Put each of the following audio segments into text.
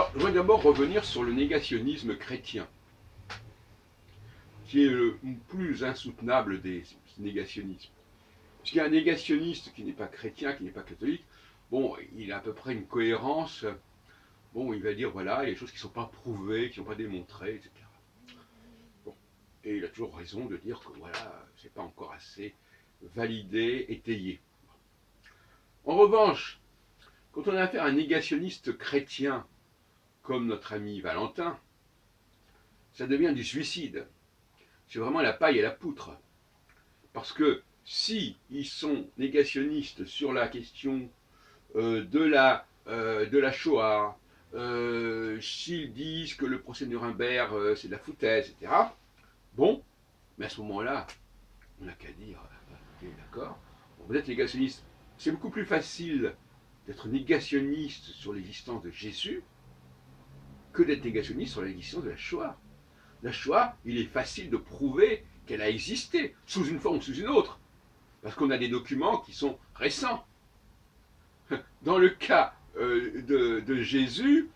Alors, je voudrais d'abord revenir sur le négationnisme chrétien, qui est le plus insoutenable des négationnismes. Parce qu'il y a un négationniste qui n'est pas chrétien, qui n'est pas catholique, bon, il a à peu près une cohérence. Bon, il va dire, voilà, il y a des choses qui ne sont pas prouvées, qui ne sont pas démontrées, etc. Bon. Et il a toujours raison de dire que, voilà, c'est pas encore assez validé, étayé. En revanche, quand on a affaire à un négationniste chrétien, comme notre ami Valentin, ça devient du suicide. C'est vraiment la paille et la poutre. Parce que si ils sont négationnistes sur la question de la Shoah, s'ils disent que le procès de Nuremberg c'est de la foutaise, etc., bon, mais à ce moment-là, on n'a qu'à dire, ok, d'accord, bon, vous êtes négationniste. C'est beaucoup plus facile d'être négationniste sur l'existence de Jésus que d'être négationniste sur l'existence de la Shoah. La Shoah, il est facile de prouver qu'elle a existé, sous une forme ou sous une autre, parce qu'on a des documents qui sont récents. Dans le cas de Jésus,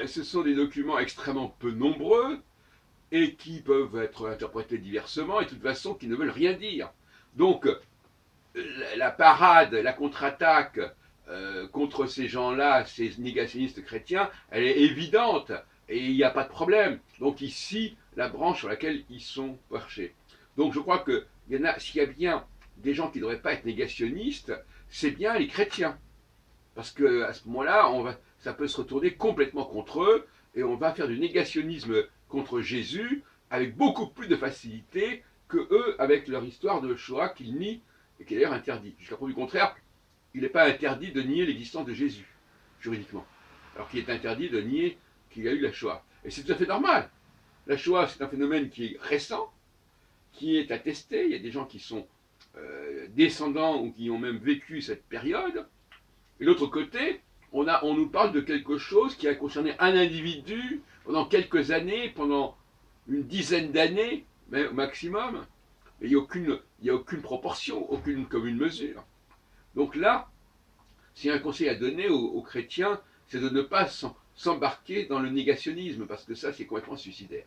ce sont des documents extrêmement peu nombreux et qui peuvent être interprétés diversement et de toute façon qui ne veulent rien dire. Donc, la parade, la contre-attaque contre ces gens-là, ces négationnistes chrétiens, elle est évidente et il n'y a pas de problème. Donc ici, la branche sur laquelle ils sont perchés. Donc je crois que s'il y a bien des gens qui ne devraient pas être négationnistes, c'est bien les chrétiens. Parce qu'à ce moment-là, ça peut se retourner complètement contre eux et on va faire du négationnisme contre Jésus avec beaucoup plus de facilité que eux avec leur histoire de Shoah qu'ils nient et qui est d'ailleurs interdit. Jusqu'à preuve du contraire, il n'est pas interdit de nier l'existence de Jésus, juridiquement. Alors qu'il est interdit de nier qu'il y a eu la Shoah. Et c'est tout à fait normal. La Shoah, c'est un phénomène qui est récent, qui est attesté. Il y a des gens qui sont descendants ou qui ont même vécu cette période. Et de l'autre côté, on nous parle de quelque chose qui a concerné un individu pendant quelques années, pendant une dizaine d'années, au maximum. Et il n'y a aucune proportion, aucune commune mesure. Donc là, s'il y a un conseil à donner aux chrétiens, c'est de ne pas s'embarquer dans le négationnisme, parce que ça, c'est complètement suicidaire.